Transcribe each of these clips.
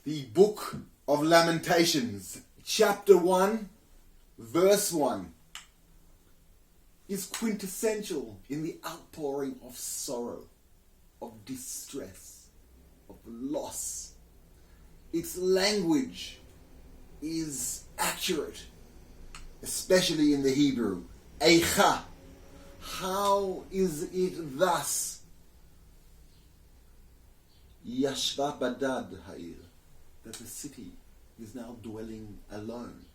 The book of Lamentations, chapter 1, verse 1, is quintessential in the outpouring of sorrow, of distress, of loss. Its language is accurate, especially in the Hebrew. Eicha. How is it thus? Yashva badad ha'ir. That the city is now dwelling alone.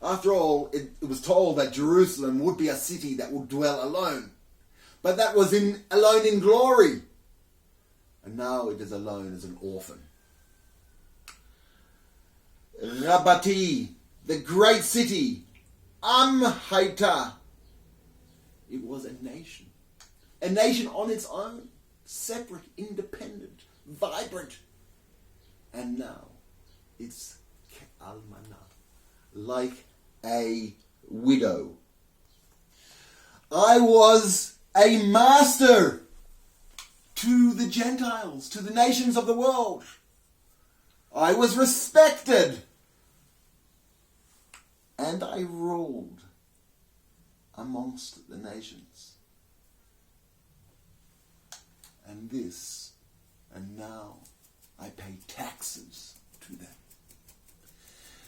After all, it was told that Jerusalem would be a city that would dwell alone. But that was alone in glory. And now it is alone as an orphan. Rabati, the great city. Am Haita. It was a nation. A nation on its own. Separate, independent, vibrant. And now it's Almana, like a widow. I was a master to the Gentiles, to the nations of the world. I was respected. And I ruled amongst the nations. And now I pay taxes to them.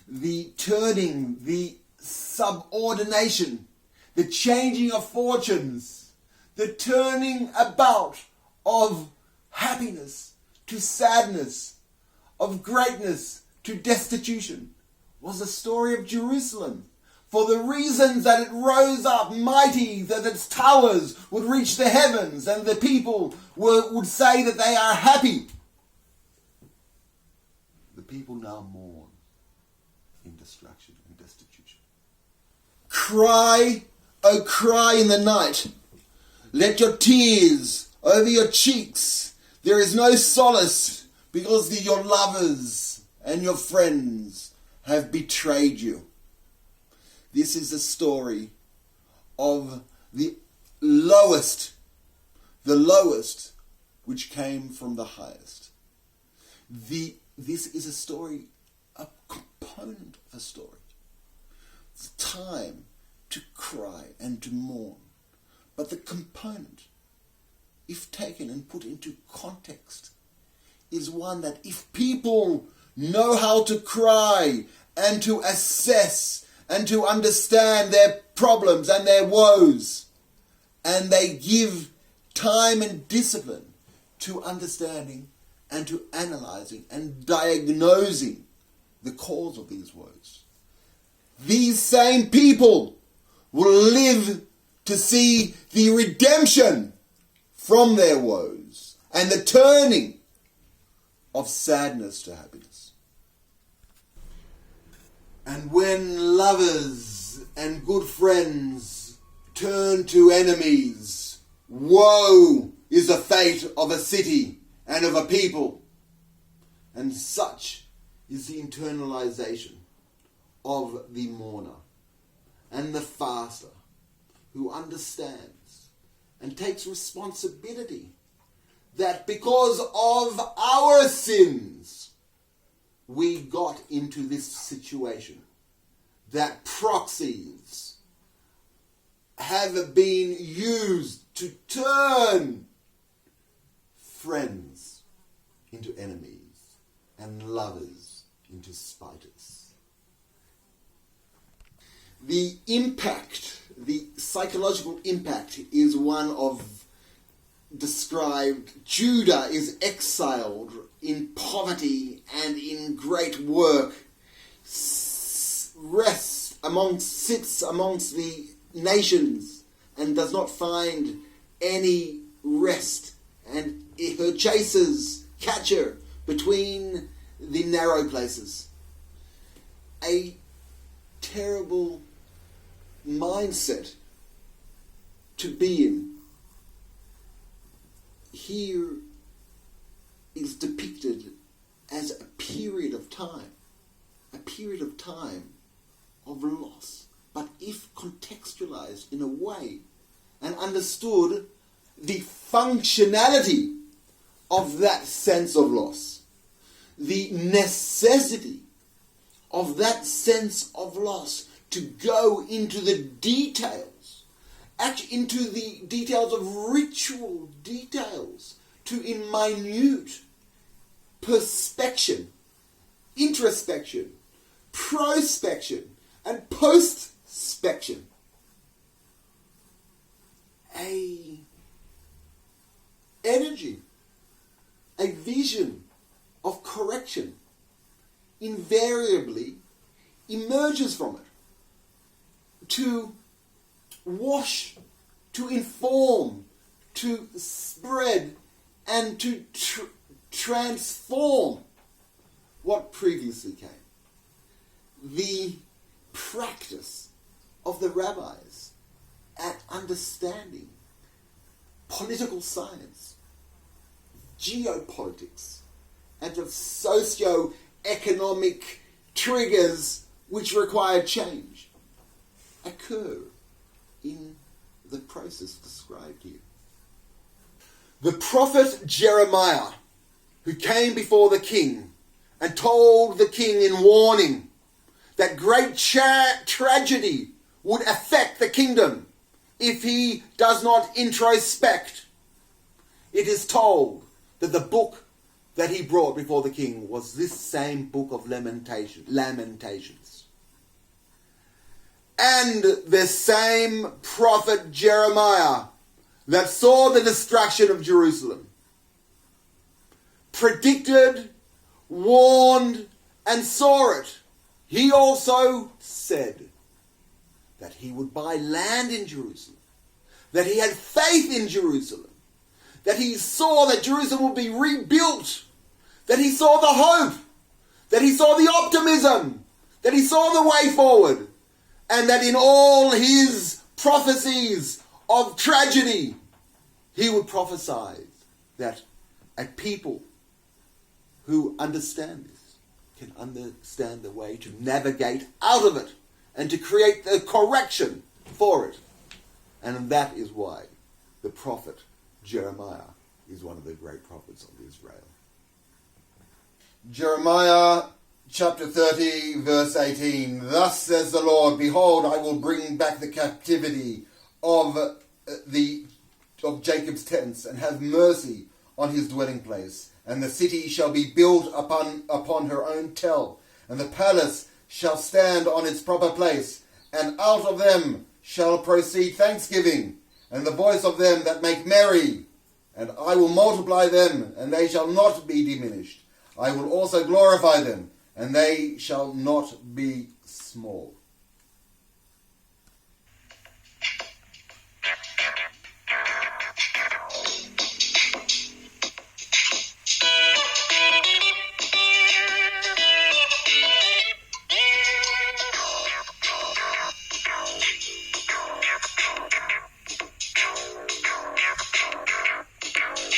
The turning, the subordination, the changing of fortunes, the turning about of happiness to sadness, of greatness to destitution, was the story of Jerusalem. For the reasons that it rose up mighty, that its towers would reach the heavens, and the people would say that they are happy. The people now mourn in destruction and destitution. Cry, oh cry in the night. Let your tears over your cheeks. There is no solace, because your lovers and your friends have betrayed you. This is the story of the lowest which came from the highest. This is a story, a component of a story. It's time to cry and to mourn. But the component, if taken and put into context, is one that if people know how to cry and to assess and to understand their problems and their woes, and they give time and discipline to understanding and to analysing and diagnosing the cause of these woes, these same people will live to see the redemption from their woes and the turning of sadness to happiness. And when lovers and good friends turn to enemies, woe is the fate of a city and of a people. And such is the internalization of the mourner and the faster, who understands and takes responsibility that because of our sins, we got into this situation, that proxies have been used to turn friends into enemies and lovers into spiters. The impact, the psychological impact, is one of described. Judah is exiled in poverty and in great work, sits amongst the nations and does not find any rest, and her chasers catch her between the narrow places. A terrible mindset to be in. Here is depicted as a period of time of loss. But if contextualized in a way and understood the functionality of that sense of loss, the necessity of that sense of loss to go into the details, actually into the details of ritual details, to in minute perspection, introspection, prospection, and postspection. A energy, a vision of correction invariably emerges from it to wash, to inform, to spread, and to transform what previously came. The practice of the rabbis at understanding political science, geopolitics, and of socio-economic triggers which require change occur in the process described here. The prophet Jeremiah, who came before the king and told the king in warning that great tragedy would affect the kingdom if he does not introspect, it is told that the book that he brought before the king was this same book of Lamentations. And the same prophet Jeremiah that saw the destruction of Jerusalem predicted, warned, and saw it. He also said that he would buy land in Jerusalem, that he had faith in Jerusalem, that he saw that Jerusalem would be rebuilt, that he saw the hope, that he saw the optimism, that he saw the way forward, and that in all his prophecies of tragedy, he would prophesy that a people who understand this can understand the way to navigate out of it and to create the correction for it. And that is why the prophet Jeremiah is one of the great prophets of Israel. Jeremiah chapter 30, verse 18. Thus says the Lord, behold, I will bring back the captivity of Jacob's tents, and have mercy on his dwelling place. And the city shall be built upon her own tell, and the palace shall stand on its proper place, and out of them shall proceed thanksgiving, and the voice of them that make merry. And I will multiply them, and they shall not be diminished. I will also glorify them, and they shall not be small.